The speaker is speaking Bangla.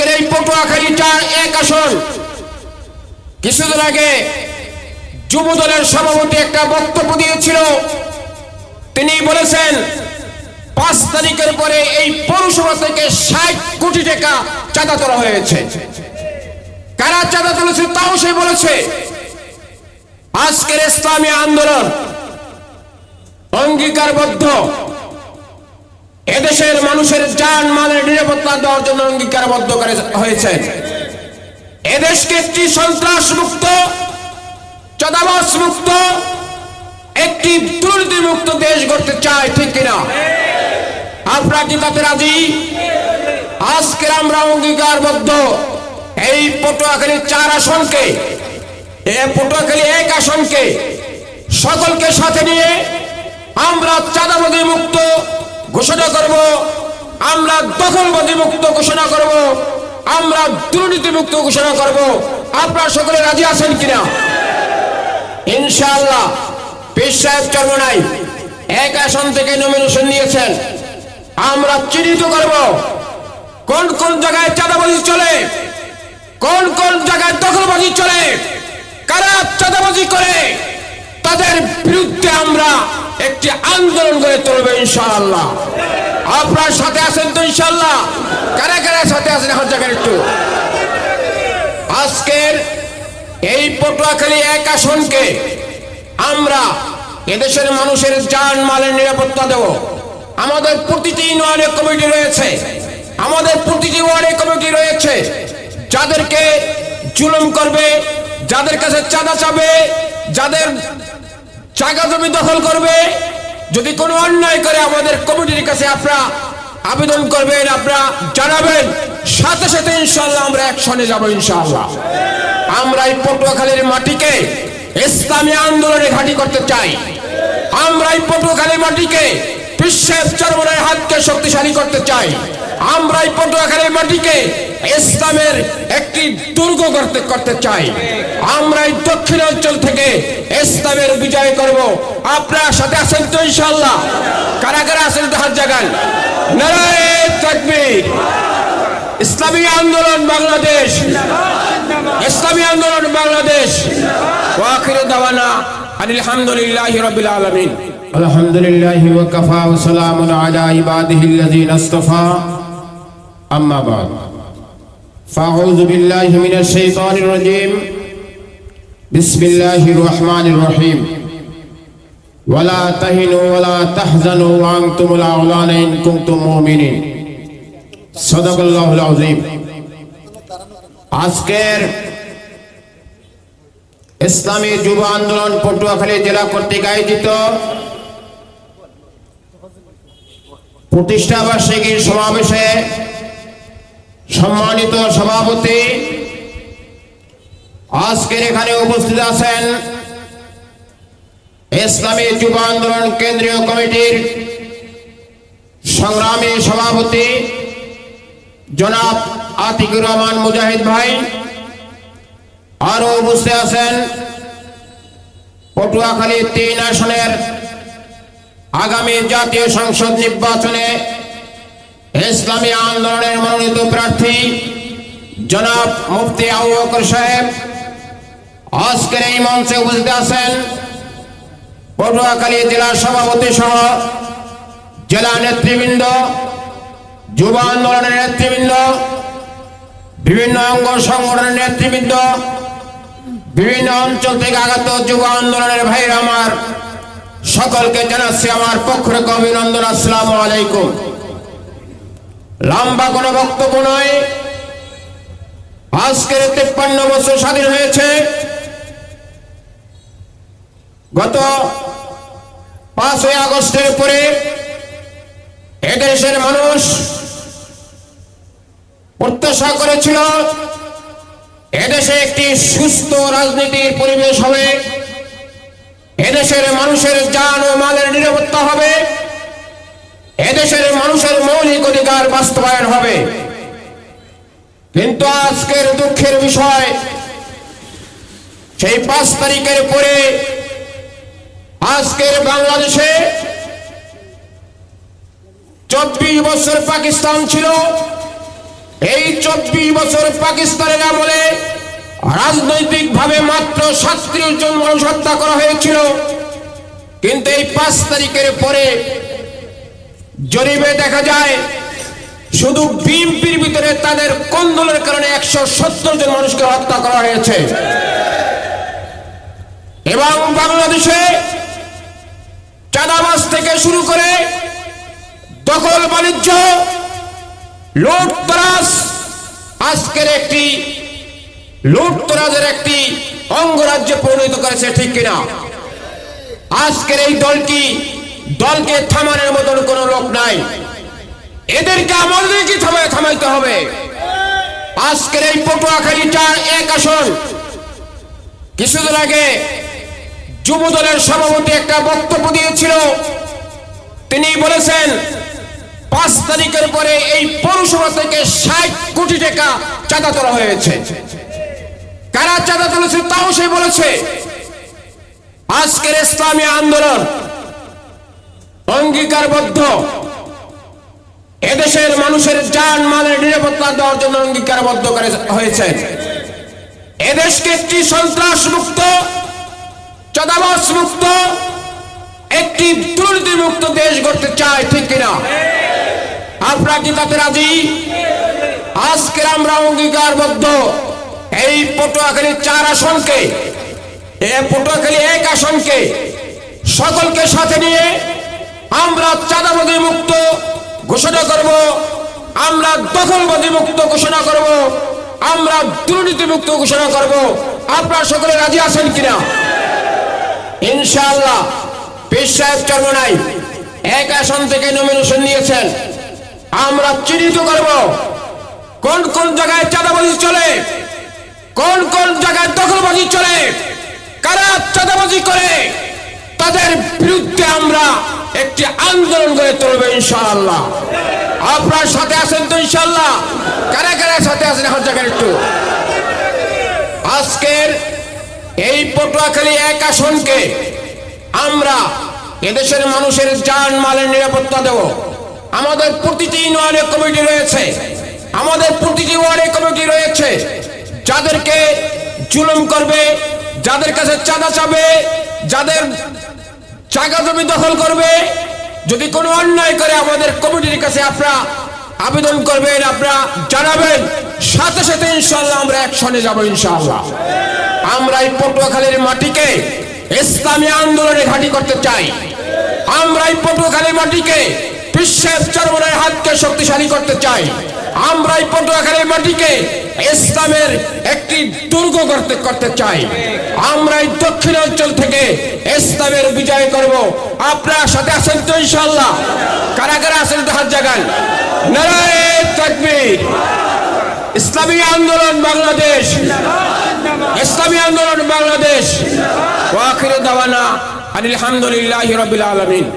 আজকের এই পটুয়াখালী 4-1 আসন কিছুদিন আগে যুব দলের সভাপতি একটা বক্তব্য দিয়েছিল। তিনি বলেছেন 5 তারিখের পরে এই পৌরসভা থেকে 60 কোটি টাকা চাঁদা তোলা হয়েছে। কারা চাঁদা তুলেছে তাও সে বলেছে। আজকের ইসলামী আন্দোলন অঙ্গীকারবদ্ধ এদেশের মানুষের জান মালের নিরাপত্তা দেওয়ার জন্য অঙ্গীকারবদ্ধ হয়েছে। এদেশকে একটি সন্ত্রাস মুক্ত, চাঁদাবাজ মুক্ত, একটি দুর্নীতি মুক্ত দেশ গড়তে চায়, ঠিক কিনা? আপনারা কি তাতে রাজি? আজকে আমরা অঙ্গীকারবদ্ধ এই পটুয়াখালী 4 আসনকে, এই পটুয়াখালী 1 আসনকে সকলকে সাথে নিয়ে আমরা চাঁদাবাজি মুক্ত ঘোষণা করব, আমরা দখলবাজি মুক্ত ঘোষণা করব, আমরা দুর্নীতি মুক্ত ঘোষণা করব। আপনারা সকলে রাজি আছেন কিনা? ইনশাআল্লাহ। পীর সাহেব চরমনাই 1 আসন থেকে নমিনেশন নিয়েছেন। আমরা চিহ্নিত করব কোন কোন জায়গায় চাঁদাবাজি চলে, কোন কোন জায়গায় দখলবাজি চলে, কারা চাঁদাবাজি করে, তাদের বিরুদ্ধে আমরা একটি আন্দোলন গড়ে তুলব ইনশাআল্লাহ। আপনার সাথে আছেন তো ইনশাআল্লাহ? কারা কারা সাথে আছেন এখন জায়গায় একটু? আজকের এই পটুয়াখালী 1 আসনকে আমরা এদেশের মানুষের জান মালের নিরাপত্তা দেব। আমাদের প্রতিটি ইউনিয়নে কমিটি রয়েছে, আমাদের প্রতিটি ওয়ার্ডে কমিটি রয়েছে। যাদেরকে জুলুম করবে, যাদের কাছে চাঁদা চাবে, যাদের জায়গা জমি দখল করবে, যদি কোনো অন্যায় করে আমাদের কমিটির কাছে আপনারা আবেদন করবেন, আপনারা জানাবেন, সাথে সাথে ইনশাআল্লাহ আমরা অ্যাকশনে যাব ইনশাআল্লাহ। আমরা এই পটুয়াখালীর মাটিকে ইসলামী আন্দোলনে ঘাঁটি করতে চাই। আমরা এই পটুয়াখালীর মাটিকে পীর সাহেব চরমনাইয়ের হাতকে শক্তিশালী করতে চাই। আমরা এই পটুয়াখালীর মাটিকে ইসলামের একটি দুর্গ করতে চাই। আমরা এই দক্ষিণাঞ্চল থেকে ইসলামের বিজয় করব। আপনারা সাথে আছেন তো ইনশাআল্লাহ? কারা কারা আছেন তো হাত জাগান। নারায়ে তাকবীর। ইসলামী আন্দোলন বাংলাদেশ, ইসলামী আন্দোলন বাংলাদেশ। ওয়া আখিরু দাওয়ানা আলহামদুলিল্লাহি রাব্বিল আলামিন। আলহামদুলিল্লাহি ওয়া কাফা ওয়া সালামুন আলা ইবাদিহিল্লাযিনা ইসতাফা। আম্মা বা'দ। ফাআউযু বিল্লাহি মিনাশ শাইতানির রাজীম। বিসমিল্লাহির রহমানির রহিম। ওয়ালা তাহিনু ওয়ালা তাহজানু ওয়া আনতুমুল আ'লানা ইন কুনতুম মুমিনিন। সাদাকাল্লাহুল আযীম। আজকের ইসলামী যুব আন্দোলন পটুয়াখালী জেলা কর্তৃক আয়োজিত প্রতিষ্ঠা বার্ষিকীর সমাবেশে সম্মানিত সভাপতি আজকের এখানে উপস্থিত আছেন ইসলামী যুব আন্দোলন কেন্দ্রীয় কমিটির সংগ্রামী সভাপতি জনাব আতিকুর রহমান মুজাহিদ ভাই। আরো উপস্থিত আছেন পটুয়াখালী 3 আসনের আগামী জাতীয় সংসদ নির্বাচনে ইসলামী আন্দোলনের মনোনীত প্রার্থী জনাব মুফতি আবু বকর সাহেব। আজকের এই মঞ্চে উপস্থিত আছেন পটুয়াখালী জেলা সভাপতি সহ জেলা নেতৃবৃন্দ, যুব আন্দোলনের নেতৃবৃন্দ, বিভিন্ন অঙ্গ সংগঠনের নেতৃবৃন্দ, বিভিন্ন অঞ্চল থেকে আগত যুব আন্দোলনের ভাইরা আমার, সকলকে জানাচ্ছি আমার পক্ষ থেকে অভিনন্দন। আসসালামু আলাইকুম। লম্বা কোনো বক্তব্য নয়। আজকের 53 বছর স্বাধীন হয়েছে। গত 5ই আগস্টের পরে এদেশের মানুষ প্রত্যাশা করেছিল এদেশে একটি সুস্থ রাজনীতির পরিবেশ হবে, এদেশের মানুষের জান ও মালের নিরাপত্তা হবে, এদেশের মানুষের মৌলিক অধিকার বাস্তবায়ন হবে। কিন্তু আজকের দুঃখের বিষয়, সেই 5 তারিখের পরে আজকের বাংলাদেশে 24 বছর পাকিস্তান ছিল, এই 24 বছর পাকিস্তানের আমলে রাজনৈতিকভাবে মাত্র 37 জন মানুষ হত্যা করা হয়েছিল, কিন্তু এই 5 তারিখের পরে জরিপে দেখা যায় শুধু বিএনপির ভিতরে তাদের কোন্দলের কারণে 170 জন মানুষকে হত্যা করা হয়েছে। এবং বাংলাদেশে চাঁদাবাজ থেকে শুরু করে দখল বাণিজ্য, লুটতরাজ আজকের একটি লুটতরাজের একটি অঙ্গরাজ্যে পরিণত করেছে, ঠিক কিনা? আজকের এই দলকে থামানোর মতন কোনো লোক নাই। এদেরকে আমাদেরকে থামাইতে হবে। আজকের এই পটুয়াখালী 4-1 আসন, কিছুদিন আগে যুব দলের সভাপতি একটা বক্তব্য দিয়েছিল। তিনি বলেছেন 5 তারিখের পরে এই পৌরসভা থেকে 60 কোটি টাকা চাঁদা তোলা হয়েছে। কারা চাঁদা তুলেছে তাও সে বলেছে। আজকের ইসলামী আন্দোলন অঙ্গীকারবদ্ধ, এদেশের মানুষের জান মালের নিরাপত্তা দেওয়ার জন্য অঙ্গীকারবদ্ধ হয়েছে। এদেশকে একটি সন্ত্রাস মুক্ত, চাঁদাবাজ মুক্ত, একটি দুর্নীতি মুক্ত দেশ গড়তে চায়, ঠিক কিনা? আপনারা কি তাতে রাজি? আজকের আমরা অঙ্গীকারবদ্ধ এই পটুয়াখালী 4 আসনকে, পটুয়াখালী 1 আসনকে সকলকে সাথে নিয়ে আমরা চাঁদাবাজি মুক্ত ঘোষণা করব, আমরা দখলবাজি মুক্ত ঘোষণা করব, আমরা দুর্নীতি মুক্ত ঘোষণা করব। আপনারা সকলে রাজি আছেন কিনা? ইনশাআল্লাহ। পীর সাহেব চরমনাই 1 আসন থেকে নমিনেশন নিয়েছেন। আমরা চিহ্নিত করব কোন কোন জায়গায় চাঁদাবাজি চলে, কোন কোন জায়গায় দখলবাজি চলে, কারা চাঁদাবাজি করে, তাদের বিরুদ্ধে আমরা একটি আন্দোলন গড়ে তুলব ইনশাআল্লাহ। আপনার সাথে আছেন তো ইনশাআল্লাহ? কারা কারা সাথে আছেন এখন জায়গায় একটু? আজকের এই পটুয়াখালী 1 আসনকে আমরা এদেশের মানুষের জান মালের নিরাপত্তা দেব। আমাদের প্রতিটি ইউনিয়নে কমিটি রয়েছে, আমাদের প্রতিটি ওয়ার্ডে কমিটি রয়েছে। যাদেরকে জুলুম করবে, যাদের কাছে চাঁদা চাবে, যাদের জায়গা জমি দখল করবে, যদি কোনো অন্যায় করে আমাদের কমিটির কাছে আপনারা আবেদন করবেন, আপনারা জানাবেন, সাথে সাথে ইনশাআল্লাহ আমরা অ্যাকশনে যাব ইনশাআল্লাহ। আমরা এই পটুয়াখালীর মাটিকে ইসলামী আন্দোলনে ঘাঁটি করতে চাই। আমরা এই পটুয়াখালীর মাটিকে বিশ্বের চরমনের হাতকে শক্তিশালী করতে চাই। আমরা এই পটুয়াখালীর মাটিকে ইসলামের একটি দুর্গ করতে চাই। আমরা এই দক্ষিণ অঞ্চল থেকে ইসলামের বিজয় করব। আপনারা সাথে আছেন তো ইনশাআল্লাহ? কারা কারা আছেন তো হাত জাগান। নারায়ে তাকবীর। ইসলামী আন্দোলন বাংলাদেশ, ইসলামী আন্দোলন বাংলাদেশ। ওয়া আখিরু দাওয়ানা আলহামদুলিল্লাহি রাব্বিল আলামিন।